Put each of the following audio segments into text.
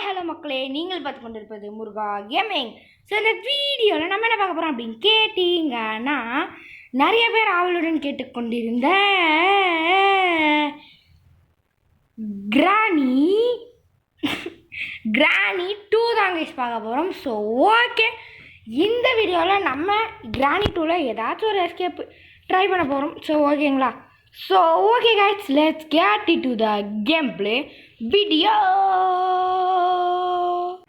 Hello மக்களே, நீங்கள் பார்த்து கொண்டிருப்பது முருகா கேமிங். ஸோ இந்த வீடியோவில் நம்ம என்ன பார்க்க போகிறோம் அப்படின்னு கேட்டிங்கன்னா, நிறைய பேர் ஆவலுடன் கேட்டுக்கொண்டிருந்த கிராணி 2 தாங்க பார்க்க போகிறோம். ஸோ ஓகே, இந்த வீடியோவில் நம்ம கிராணி 2ல் ஏதாச்சும் ஒரு எஸ்கேப் ட்ரை பண்ண போகிறோம். ஸோ ஓகேங்களா? So okay guys, let's get into the game play video.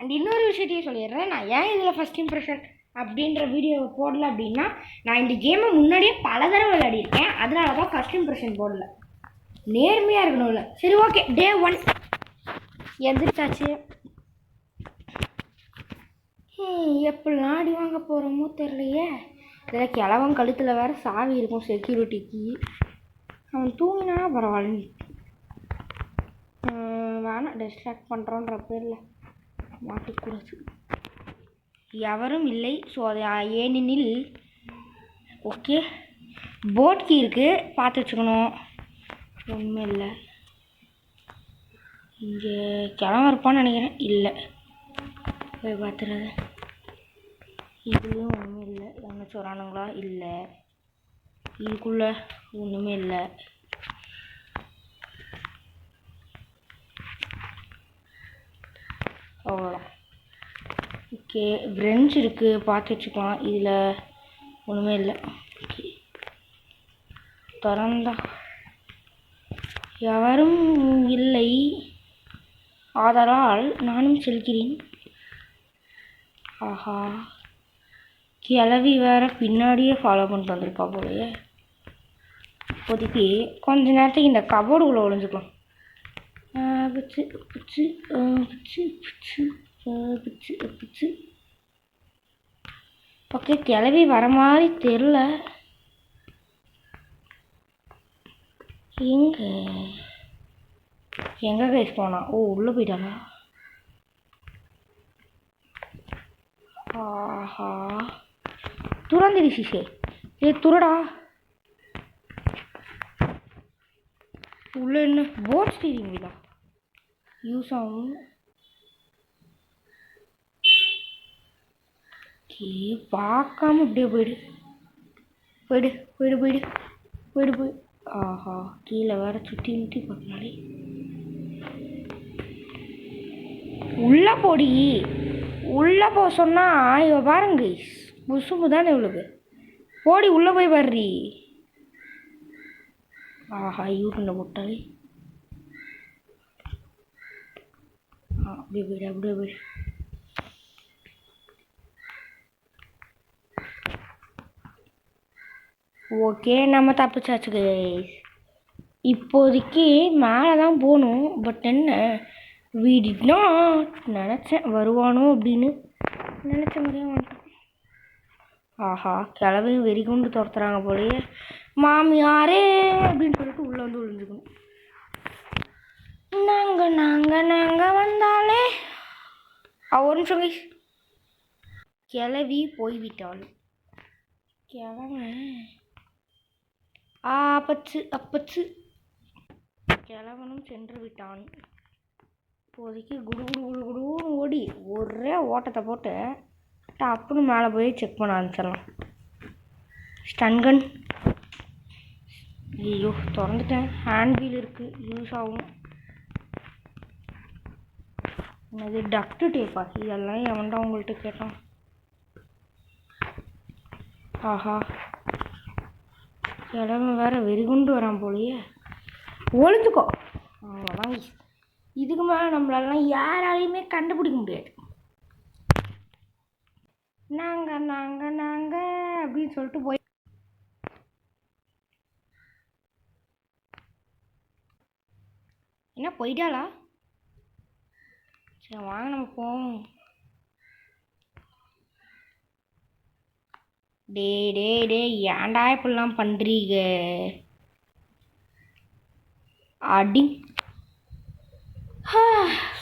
And இன்னொரு விஷயத்தையும் சொல்லிடுறேன், நான் ஏன் இதில் ஃபஸ்ட் இம்ப்ரெஷன் அப்படின்ற வீடியோவை போடல அப்படின்னா, நான் இந்த கேமை முன்னாடியே பல தடவை விளையாடிருக்கேன். அதனால தான் ஃபஸ்ட் இம்ப்ரெஷன் போடல, நேர்மையாக இருக்கணும்ல. சரி ஓகே, டே 1 எந்திரிச்சாச்சு. எப்படிலாம் அடி வாங்க போகிறோமோ தெரியலையே. இதில் கிழவன் கழுத்தில் வேறு சாவி இருக்கும் செக்யூரிட்டிக்கு. அவன் தூங்கினா பரவாயில்ல, வேணாம் டிஸ்ட்ராக்ட் பண்ணுறோன்ற பேரில் மாட்டிக்கூடாது. எவரும் இல்லை. ஸோ அது ஏனெனில் ஓகே, போட் கீ இருக்குது, பார்த்து வச்சுக்கணும். ஒன்றும் இல்லை, இங்கே கிளம்ப இருப்பான்னு நினைக்கிறேன். இல்லை, போய் பார்த்துறது. இதுலேயும் ஒன்றுமே இல்லை. என்ன சொல்கிறானுங்களா? இல்லை, இதுக்குள்ளே ஒன்றுமே இல்லை. அவ்வளோதான். ஓகே, பிரெஞ்ச் இருக்குது, பார்த்து வச்சுக்கலாம். இதில் ஒன்றுமே இல்லை. ஓகே, திறந்தா யாரும் இல்லை, ஆதலால் நானும் செல்கிறேன். ஆஹா, கிளவி வேற பின்னாடியே ஃபாலோ பண்ணிட்டு வந்திருப்பா போலையே. இப்போதைக்கு கொஞ்ச நேரத்துக்கு இந்த கபோர்டுக்குள்ளே ஒழிஞ்சுக்கலாம். பிச்சு பிச்சு பிச்சு பிச்சு பிச்சு பிச்சு. ஓகே, கிளவி வர மாதிரி தெரில. எங்கே கைஸ் போனா? ஓ, உள்ளே போயிட்டாளா? ஆஹா, துறந்துடி சிசே. துறடா. உள்ள என்ன போட் ஸ்டீரிங் வீலா யூஸ் ஆகும்? பார்க்காம இப்படியே போயிடு போயிடு போயிடு போயிடு போயிடு போய். ஆஹா, கீழே வேற சுற்றி முற்றி பார்க்கலாடி. உள்ள போடி, உள்ள போ சொன்னா இவ பாருங்க, புசும்பு தானே இவளுக்கு. போடி உள்ள போய் வர்றி. ஆஹா, யூடியூப்ல போட்டாலே. அப்படியே போயிடு அப்படியே போயிடு. ஓகே, நம்ம தப்பிச்சாச்சு கைஸ். இப்போதைக்கு மேலே தான் போகணும். பட் என்ன, வீடுனா நினச்சேன் வருவானோ அப்படின்னு, நினச்ச மாதிரியே வந்துட்டேன். ஆஹா, கிளவையும் வெறி கொண்டு துரத்துறாங்க போலயே. மாமியாரே அப்படின்னு சொல்லிட்டு உள்ளே வந்து விழுந்துக்கணும். நாங்கள் வந்தாலே. ஒரு நிமிஷம் கைஸ், கிளவி போய்விட்டாள். கிழவன் அப்பச்சு கிழவனும் சென்று விட்டான். இப்போதைக்கு குடு குடு குடு குடுன்னு ஓடி ஒரே ஓட்டத்தை போட்டு டப்புன்னு மேலே போய் செக் பண்ண ஆரம்பிச்சிடலாம். ஸ்டன்கன். ஐயோ, திறந்துட்டேன். ஹேண்ட் வீல் இருக்குது, யூஸ் ஆகும். என்னது டக்டு டேப்பா? இதெல்லாம் எவன்டா உங்கள்கிட்ட கேட்டான்? ஆஹா, கிழவன் வேற வெறிகுண்டு வரான் போலையே. ஒழிஞ்சுக்கோ. அவ்வளோதான், இதுக்கு மேலே நம்மளாலாம் யாராலையுமே கண்டுபிடிக்க முடியாது. நாங்கள் அப்படின்னு சொல்லிட்டு போய். என்ன போயிட்டாளா? சரி வாங்க நம்ம போவோம். டே டே டே ஏன்டா இப்படிலாம் பண்ணுறீங்க? அடி.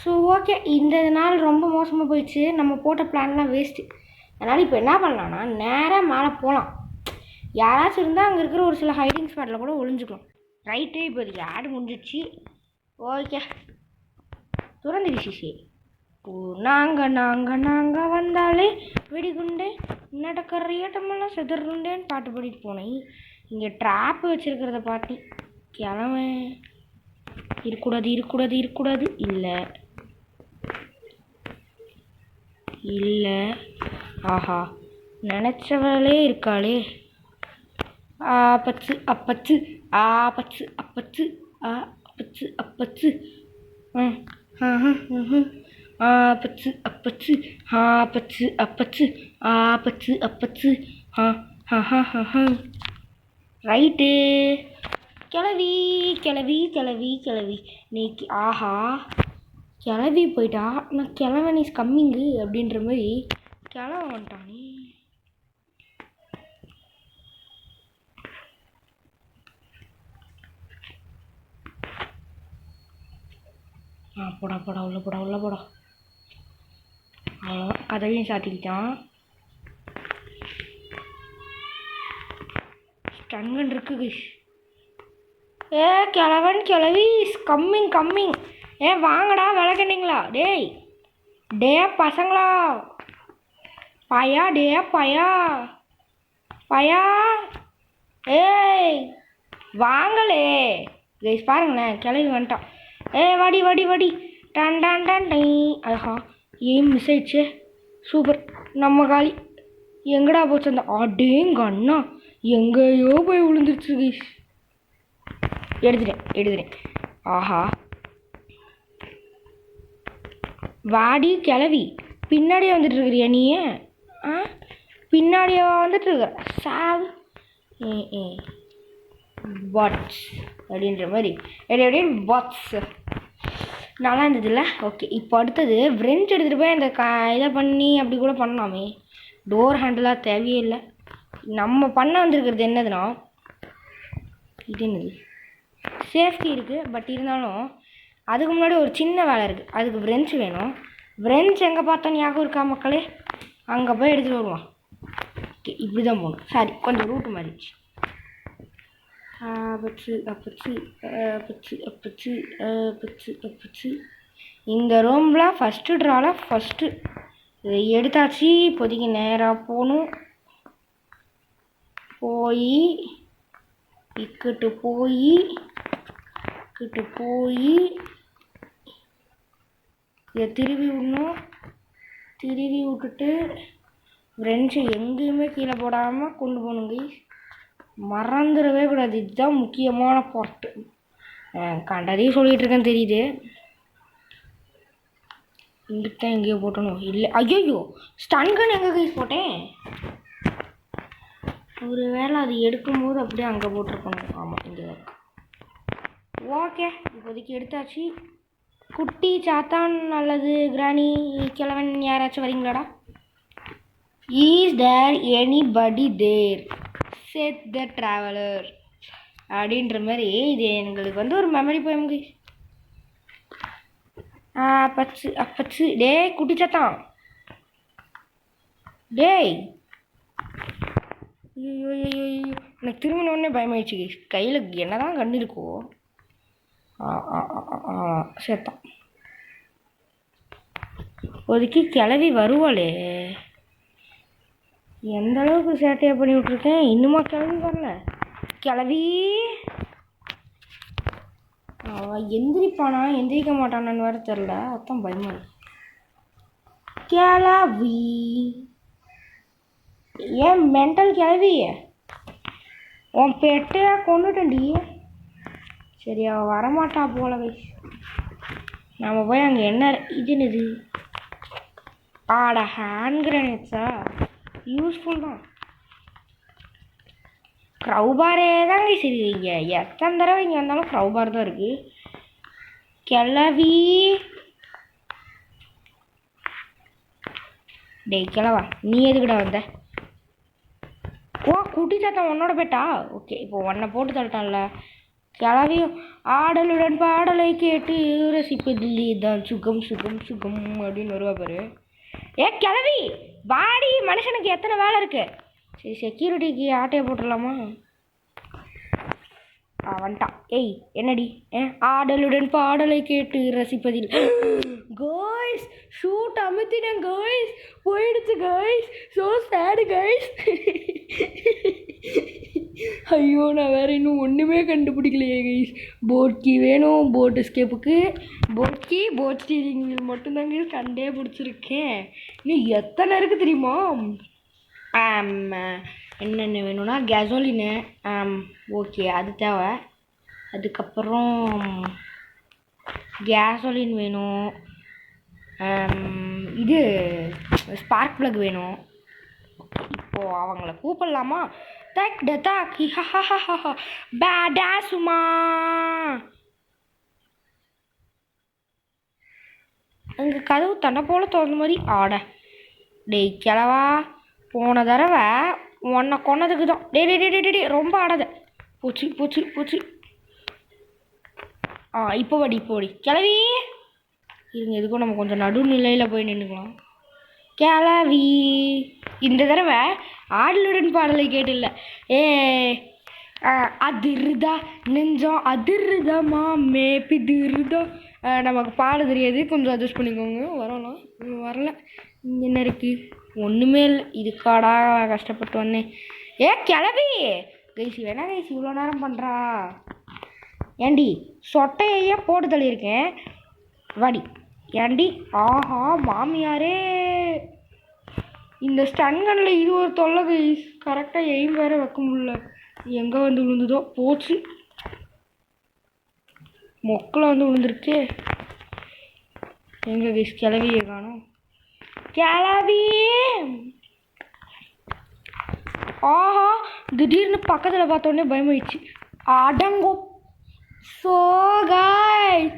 ஸோ ஓகே, இந்த நாள் ரொம்ப மோசமாக போயிடுச்சு. நம்ம போட்ட பிளான்லாம் வேஸ்ட்டு. அதனால் இப்போ என்ன பண்ணலான்னா, நேராக மேலே போகலாம். யாராச்சும் இருந்தால் அங்கே இருக்கிற ஒரு சில ஹைடிங் ஸ்பாட்டில் கூட ஒளிஞ்சுக்கலாம். ரைட்டு, இப்போதைக்கு ஆடு முடிஞ்சிடுச்சு. ஓகே, துறந்துடுச்சு. சரி நாங்கள் வந்தாலே வெடிகுண்டே நடக்கிற ஏட்டமெல்லாம் செதறுண்டேன்னு பாட்டு பாடிட்டு போனேன். இங்கே ட்ராப்பு வச்சுருக்கிறத பார்த்து கிளம்பு. இருக்கக்கூடாது. இல்லை ஆஹா, நினச்சவளே இருக்காளே. அப்பச்சு அப்பச்சு ரைட்டு. கிளவி நீ ஆஹா, கிளவி போயிட்டா. நான் கிளவன் இஸ் கம்மிங்கு அப்படின்ற மாதிரி கிளவ வந்துட்டானே. போடா உள்ள போடா. அவ்வளோதான், கதவையும் சாத்திக்கிட்டான். ஸ்டன்கன் இருக்கு. கிளவி இஸ் கம்மிங். வாங்கடா விளக்கண்ணீங்களா? டே பசங்களா, பயா ஏய் வாங்களே கைஸ். பாருங்களேன், கிளவி வந்துட்டான். வாடி டன். ஆஹா, ஏன் மிஸ் ஆயிடுச்சு. சூப்பர், நம்ம காலி. எங்கடா போச்சு அந்த அடேங்க அண்ணா? எங்கேயோ போய் விழுந்துருச்சு கைஸ். எடுத்துட்டேன். ஆஹா, வாடி கிளவி. பின்னாடியே வந்துட்டு இருக்கிறியா நீ? பின்னாடியே வந்துட்டு இருக்கிற சாவு. வாட்ஸ் அப்படின்ற மாதிரி வாட்ஸ் நல்லா இருந்ததுல்ல. ஓகே, இப்போ அடுத்தது ஃப்ரெஞ்ச் எடுத்துகிட்டு போய் அந்த இதை பண்ணி அப்படி கூட பண்ணலாமே. டோர் ஹேண்டலாக தேவையே இல்லை. நம்ம பண்ண வந்துருக்கிறது என்னதுன்னா, இது என்னது, சேஃப்டி இருக்குது. பட் இருந்தாலும் அதுக்கு முன்னாடி ஒரு சின்ன வேலை இருக்குது. அதுக்கு ஃப்ரெஞ்ச் வேணும். ஃப்ரெஞ்ச் எங்கே பார்த்தோன்னு ஞாபகம் இருக்கா மக்களே? அங்கே போய் எடுத்துகிட்டு வருவான். ஓகே, இப்படி தான் போகணும். சாரி, கொஞ்சம் ரூட்டு மாறிடுச்சு. அப்பச்சு. இந்த ரூமில் ஃபஸ்ட்டு ட்ராவில் ஃபஸ்ட்டு இதை எடுத்தாச்சு. இப்போதைக்கு நேராக போகணும். இக்கிட்டு போய் இதை திருவி விடணும். திருவி விட்டுட்டு ஃப்ரெண்ட்ஸு எங்கேயுமே கீழே போடாமல் கொண்டு போகணுங்க. மறந்துடவே கூடாது, இதுதான் முக்கியமான பார்ட்டு. கண்டதையும் சொல்லிகிட்டு இருக்கேன்னு தெரியுது. இங்கிட்ட எங்கேயோ போட்டணும். இல்லை, ஐயோ ஸ்டன்கன் எங்கே கைஸ் போட்டேன்? ஒரு வேளை அது எடுக்கும்போது அப்படியே அங்கே போட்டிருக்கணும். ஆமாம், இங்கே தான் இருக்கு. ஓகே, இப்போதைக்கு எடுத்தாச்சு. குட்டி சாத்தான் அல்லது கிராணி கிழவன் யாராச்சும் வரீங்களாடா? Is there anybody there said the traveller அப்படின்ற மாதிரி இது எங்களுக்கு வந்து ஒரு மெமரி போயமுங்க. அப்பச்சு டேய் குட்டி சாத்தான், டேய் ஐயோ எனக்கு திரும்பின உடனே பயமாயிடுச்சு. கையில் என்னதான் கண்ணு இருக்கோ. சேர்த்தான். ஒதுக்கி கிளவி வருவாளே. எந்த அளவுக்கு சேட்டையாக பண்ணி விட்ருக்கேன். இன்னுமா கிளவி வரல? கிளவி எந்திரிப்பானா எந்திரிக்க மாட்டானான்னு வேறு தெரில. அதான் பயமா இருக்கு. கிளவி ஏன் மென்டல் கிளவி, உன் பெட்டையா கொண்டுட்டண்டி. சரி, அவள் வரமாட்டா போல வை. நம்ம போய் அங்கே என்ன இதுன்னு ஹேண்ட் கிரனேட்ஸா? யூஸ்ஃபுல் தான். க்ரௌபாரே தாங்க சரி. இங்கே எத்தனை தடவை இங்கே வந்தாலும் க்ரௌபார் தான் இருக்குது. கிளவி டேய் கிளவா, நீ எதுக்கிட்ட வந்த? ஓ குட்டி சாத்தான் உன்னோட பேட்டா? ஓகே, இப்போ உன்னை போட்டு தள்ளிட்டான்ல. கிளவியும் ஆடலுடன் பாடலை கேட்டு ரசிப்பதில்லை தான் சுகம் அப்படின்னு வருவா பாரு. கிளவி வாடி, மனுஷனுக்கு எத்தனை வேலை இருக்கு. சரி, செக்யூரிட்டிக்கு ஆட்டையை போட்டுடலாமா? வந்துட்டான். ஏய் என்னடி ஆடலுடன் பாடலை கேட்டு ரசிப்பதில் காய்ஸ் ஷூட் அமுத்தினேன் காய்ஸ், போயிடுச்சு காய்ஸ், ஸோ சேடு காய்ஸ். ஐயோ நான் வேறு இன்னும் ஒன்றுமே கண்டுபிடிக்கலையே கைஸ். போட் கீ வேணும், போட் எஸ்கேப்புக்கு boat key, boat steering wheel மட்டும்தாங்க கண்டே பிடிச்சிருக்கேன். இன்னும் எத்தனை இருக்குது தெரியுமா? என்னென்ன வேணும்னா கேசோலினு, ஓகே அது தேவை. அதுக்கப்புறம் கேசோலின் வேணும், இது ஸ்பார்க் ப்ளக் வேணும். இப்போது அவங்கள கூப்பிடலாமா? டக் ட டக் பேடாசுமா. அங்கே கதவு தன்னை போல் திறந்த மாதிரி ஆட. டேய் கிளவா, போன தடவை உன்னை கொன்னதுக்கு தான். டே டே டே டே ரொம்ப ஆடாத. போச்சு போச்சு போச்சு. இப்போ வாடி இப்போ வாடி கிளவி. இருங்க எதுக்கும் நம்ம கொஞ்சம் நடுநிலையில் போய் நின்றுக்கலாம். கிளவி இந்த தடவை ஆடலுடன் பாடலை கேட்டில்ல. அதிருதா நெஞ்சம் அதிருதமா மேப்பிதிருதா. நமக்கு பாட தெரியாது, கொஞ்சம் அட்ஜஸ்ட் பண்ணிக்கோங்க. வரலாம் வரல. என்ன இருக்குது? ஒன்றுமே இல்லை. இதுக்காடா கஷ்டப்பட்டு வந்தேன். கிளவி கைசி வேணா கைசி இவ்வளோ நேரம் பண்ணுறா. ஏண்டி சொட்டையே போட்டு தள்ளியிருக்கேன் வாடி. ஏண்டி ஆஹா மாமியாரே, இந்த ஸ்டன்கனில் இது ஒரு தொல்லை கைஸ். கரெக்டாக எய்ம் வேறு வைக்க முடியல. எங்கே வந்து விழுந்துதோ போச்சு. மொக்கில் வந்து விழுந்துருச்சு. எங்கே கைஸ் கிளவியே காணும். கிளவி ஆஹா திடீர்னு பக்கத்தில் பார்த்தோன்னே பயமாயிடுச்சு. அடங்கோ ஸோ காய்ஸ்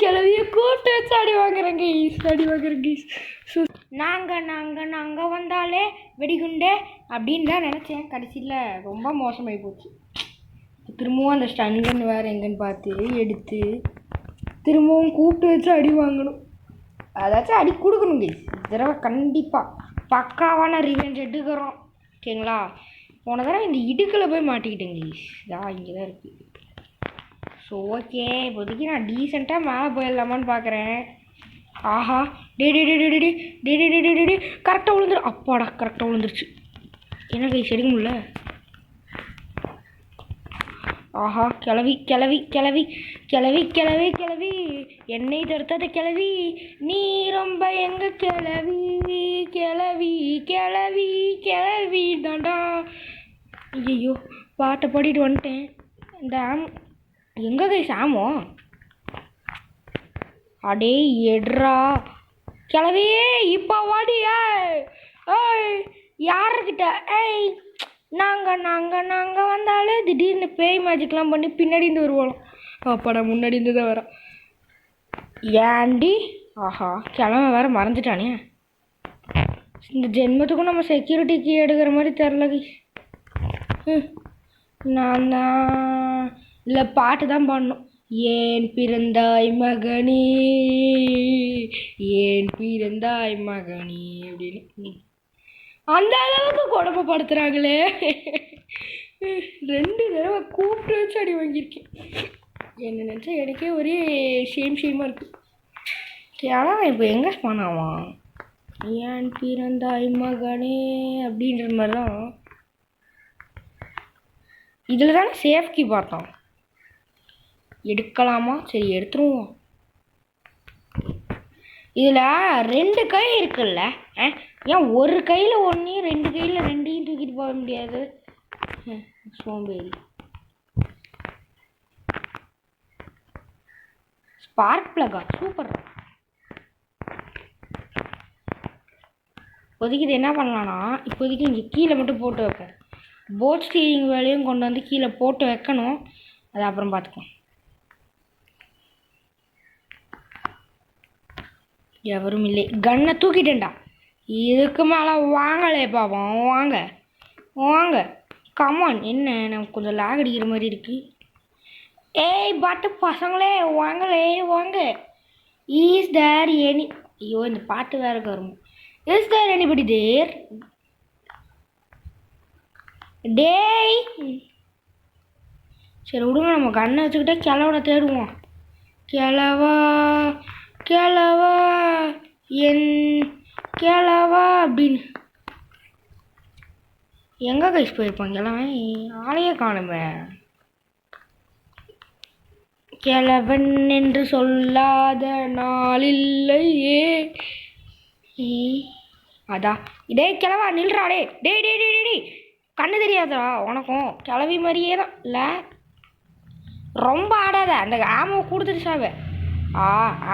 கிளவியை கூப்பிட்டு வச்சு அடி வாங்குறேன் கைஸ். ஸோ நாங்கள் வந்தாலே வெடிகுண்டே அப்படின்னு தான் நினச்சேன். கடைசியில் ரொம்ப மோசமாகி போச்சு. திரும்பவும் அந்த ஸ்டன்கன் வேறு எங்கன்னு பார்த்து எடுத்து திரும்பவும் கூப்பிட்டு வச்சு அடி வாங்கணும். அதாச்சும் அடி கொடுக்கணும் கைஸ். தடவை கண்டிப்பாக பக்காவான ரிவெஞ்ச் எடுக்கிறோம். ஓகேங்களா? போன தடவை இந்த இடுக்கில் போய் மாட்டிக்கிட்டேங்க கைஸ். இங்கே தான் இருக்குது. ஸோ ஓகே இப்போதைக்கு நான் டீசெண்டாக மேலே போயிடலாமான்னு பார்க்குறேன். ஆஹா டே டே டே டே டே டே டே டே டே டே கரெக்டாக விழுந்துரு. அப்பாடா கரெக்டாக விழுந்துருச்சு. என்ன கைஸ் எடுக்க முடியல. ஆஹா கிளவி கிளவி கிளவி கிளவி கிளவி கிளவி என்னை தடுத்தது கிளவி, நீ ரொம்ப எங்க கிளவி கிளவி கிளவி கிளவி தாண்டா. ஐயோ பாட்டை பாடிட்டு வந்துட்டேன். இந்த எங்கே கைஸ் ஆமோ? அடே எடுறா கிளவியே இப்போ வாடியா. யாருக்கிட்ட நாங்கள் வந்தாலே திடீர்னு பேய் மேஜிக்லாம் பண்ணி பின்னாடி இருந்து வருவோம். அப்பாடா முன்னாடி இருந்து தான் வரோம். ஏண்டி ஆஹா கிளம்ப வேற மறந்துட்டானே. இந்த ஜென்மத்துக்கும் நம்ம செக்யூரிட்டிக்கு எடுக்கிற மாதிரி தெரில. நான் தான் இல்லை பாட்டு தான் பாடணும். ஏன் பிறந்தாய் மகனே ஏன் பிறந்தாய் மகனே அப்படின்னு. அந்த அளவுக்கு கொடுமைப்படுத்துகிறாங்களே. 2 தடவை கூப்பிட்டு வச்சு அடி வாங்கியிருக்கேன். என்ன நினச்சா எனக்கே ஒரே ஷேமாக இருக்குது. ஆனால் இப்போ எங்கே ஸ்பானாவான்? ஏன் பிறந்தாய் மகனே அப்படின்ற மாதிரி தான். இதில் தானே சேஃப்கி பார்த்தோம். எடுக்கலாமா? சரி எடுத்துருவோம். இதில் 2 கை இருக்குல்ல, ஏன் ஒரு கையில் 1 2 கையில் 2 தூக்கிட்டு போக முடியாது? சோம்பேறி. ஸ்பார்க் பிளக்கா சூப்பர். இப்போதைக்கு இது என்ன பண்ணலான்னா, இப்போதைக்கு இங்கே கீழே மட்டும் போட்டு வைப்போம். போட் ஸ்டீரிங் வேலையும் கொண்டு வந்து கீழே போட்டு வைக்கணும். அது அப்புறம் பார்த்துக்கலாம். எவரும் இல்லை. கன்னை தூக்கிட்டேன்டா. இதுக்கு மேலே வாங்கலே பாப்போம். வாங்க வாங்க கமான். என்ன நமக்கு கொஞ்சம் லாக் அடிக்கிற மாதிரி இருக்குது. ஏய் பாட்டு பசங்களே வாங்களே வாங்க. இஸ் தேர் எனி ஐயோ இந்த பாட்டு வேறு வரும். Is there anybody there? டேய் சரி விடுங்க, நம்ம கண்ணை வச்சுக்கிட்டே கிழவனை தேடுவோம். கிழவா கிழவா என் கிழவா அப்படின்னு எங்கே கைஸ் போயிருப்பாங்க எல்லாமே, ஆளையே காணுமே. கிழவன் என்று சொல்லாத நாளில்லையே. அதான் டேய் கிழவா நில்றா. டே டே டே டே டே கண்ணு தெரியாதா உனக்கும்? கிளவி மாதிரியே தான் இல்லை, ரொம்ப ஆடாத. அந்த ஆமை கொடுத்துருச்சாவ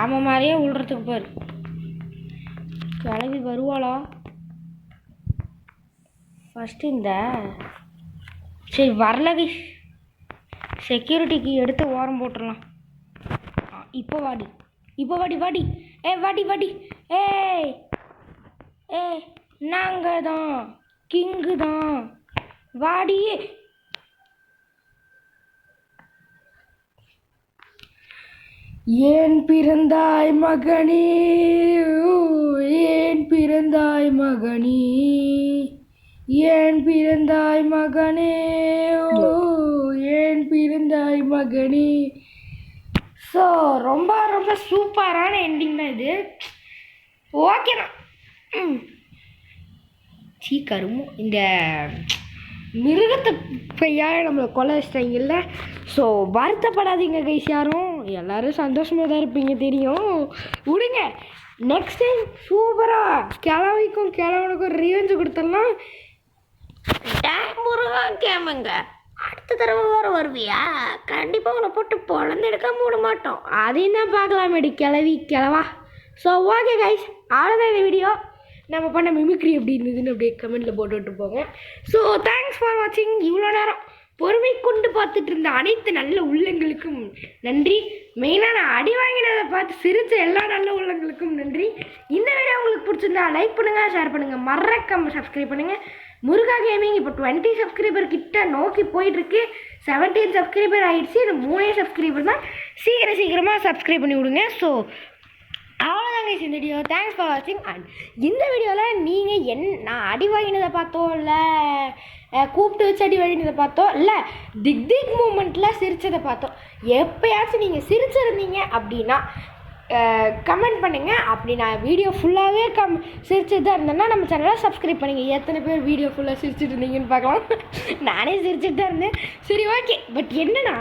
ஆமை மாதிரியே விழுறதுக்கு பாரு. கிளவி வருவாளா ஃபஸ்ட்டு? இந்த சரி வரல கைஸ், செக்யூரிட்டிக்கு எடுத்து ஓரம் போட்டுடலாம். இப்போ வாடி, இப்போ வாடி வாடி. வாடி வாடி. ஏய் ஏய் நாங்கள் தான் கிங்கு தான் வாடி. ஏன் பிறந்தாய் மகனே, ஏன் பிறந்தாய் மகனே, ஏன் பிறந்தாய் மகனே, ஏன் பிறந்தாய் மகனே. ஸோ ரொம்ப ரொம்ப சூப்பரான எண்டிங் தான் இது. ஓகேண்ணா. கருமோ இந்த மிருகத்தை பையாக நம்மளை கொலை வச்சிட்டாங்கல்ல. ஸோ வருத்தப்படாதீங்க கைஸ், யாரும் எல்லோரும் சந்தோஷமாக தான் இருப்பீங்க தெரியும். விடுங்க, நெக்ஸ்ட் டைம் சூப்பராக கிழவிக்கும் கிழவனுக்கும் ரிவெஞ்சு கொடுத்துடலாம். முருகன் கேமுங்க அடுத்த தடவை வேறு வருவியா? கண்டிப்பாக உங்களை போட்டு பொழந்து எடுக்க மூட மாட்டோம். அதையும் தான் பார்க்கலாமேடி கிழவி கிழவா. ஸோ ஓகே கைஸ், அவ்வளோதான் இந்த வீடியோ. நம்ம பண்ண மிமிக்ரி எப்படி இருந்ததுன்னு அப்படியே கமெண்ட்டில் போட்டுவிட்டு போங்க. ஸோ தேங்க்ஸ் ஃபார் வாட்சிங். இவ்வளோ நேரம் பொறுமை கொண்டு பார்த்துட்டு இருந்த அனைத்து நல்ல உள்ளங்களுக்கும் நன்றி. மெயினாக நான் அடி வாங்கினதை பார்த்து சிரித்த எல்லா நல்ல உள்ளங்களுக்கும் நன்றி. இந்த வீடியோ உங்களுக்கு பிடிச்சிருந்தா லைக் பண்ணுங்கள், ஷேர் பண்ணுங்கள், மறக்காம சப்ஸ்கிரைப் பண்ணுங்கள். முருகா கேமிங் இப்போ 20 சப்ஸ்கிரைபர் கிட்ட நோக்கி போயிட்டுருக்கு. 17 சப்ஸ்கிரைபர் ஆகிடுச்சு. இந்த 3 சப்ஸ்கிரைபர் தான். சீக்கிரமாக சப்ஸ்கிரைப் பண்ணி விடுங்க. ஸோ அவ்வளோதாங்க இந்த வீடியோ. தேங்க்ஸ் ஃபார் வாட்சிங். அண்ட் இந்த வீடியோவில் நீங்கள் நான் அடி வாங்கினதை பார்த்தோம், இல்லை கூப்பிட்டு வச்சு அடி வாங்கினதை பார்த்தோம், இல்லை திக் திக் மூமெண்ட்டில் சிரித்ததை பார்த்தோம். எப்போயாச்சும் நீங்கள் சிரிச்சிருந்தீங்க அப்படின்னா கமெண்ட் பண்ணுங்கள். அப்படி நான் வீடியோ ஃபுல்லாகவே சிரிச்சுட்டு தான் இருந்தேன்னா நம்ம சேனலை சப்ஸ்கிரைப் பண்ணுங்கள். எத்தனை பேர் வீடியோ ஃபுல்லாக சிரிச்சுட்டு இருந்தீங்கன்னு பார்க்கலாம். நானே சிரிச்சுட்டு தான் இருந்தேன். சரி ஓகே, பட் என்னன்னா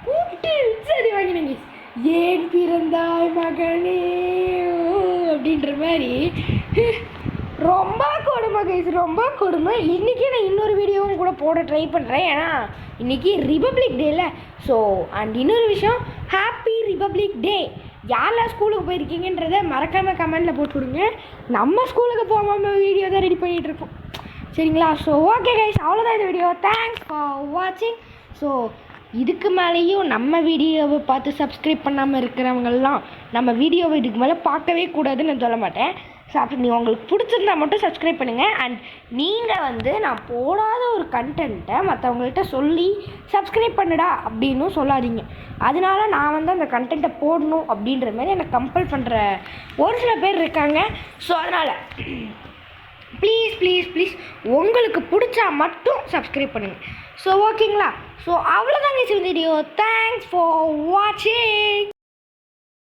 கூப்பிட்டு வச்சு அடி வாங்கினீங்க. ஏன் பிறந்தாய் மகனே அப்படின்ற மாதிரி ரொம்ப கொடுமை கைஸ், ரொம்ப கொடுமை. இன்றைக்கி நான் இன்னொரு வீடியோவும் கூட போட ட்ரை பண்ணுறேன். ஏன்னா இன்றைக்கி ரிபப்ளிக் டேல. ஸோ அண்ட் இன்னொரு விஷயம், ஹாப்பி ரிபப்ளிக் டே. யாரெல்லாம் ஸ்கூலுக்கு போயிருக்கீங்கன்றதை மறக்காமல் கமெண்டில் போட்டு விடுங்க. நம்ம ஸ்கூலுக்கு போகாமல் வீடியோ தான் ரெடி பண்ணிகிட்ருக்கோம், சரிங்களா? ஸோ ஓகே கைஸ், அவ்வளோதான் இந்த வீடியோ. தேங்க்ஸ் ஃபார் வாட்சிங். ஸோ இதுக்கு மேலேயும் நம்ம வீடியோவை பார்த்து சப்ஸ்கிரைப் பண்ணாமல் இருக்கிறவங்கெல்லாம் நம்ம வீடியோவை இதுக்கு மேலே பார்க்கவே கூடாதுன்னு நான் சொல்ல மாட்டேன். ஸோ அப்படி நீங்கள் உங்களுக்கு பிடிச்சிருந்தா மட்டும் சப்ஸ்கிரைப் பண்ணுங்கள். அண்ட் நீங்கள் நான் போடாத ஒரு கண்டென்ட்டை மற்றவங்கள்ட்ட சொல்லி சப்ஸ்கிரைப் பண்ணுடா அப்படின்னு சொல்லாதீங்க. அதனால நான் அந்த கண்டென்ட்டை போடணும் அப்படின்ற மாதிரி எனக்கு கம்பல் பண்ணுற ஒரு சில பேர் இருக்காங்க. ஸோ அதனால் ப்ளீஸ் உங்களுக்கு பிடிச்சா மட்டும் சப்ஸ்கிரைப் பண்ணுங்கள். ஸோ ஓகேங்களா? ஸோ அவ்வளோதாங்க இந்த வீடியோ. தேங்க்ஸ் ஃபார் வாட்சிங்.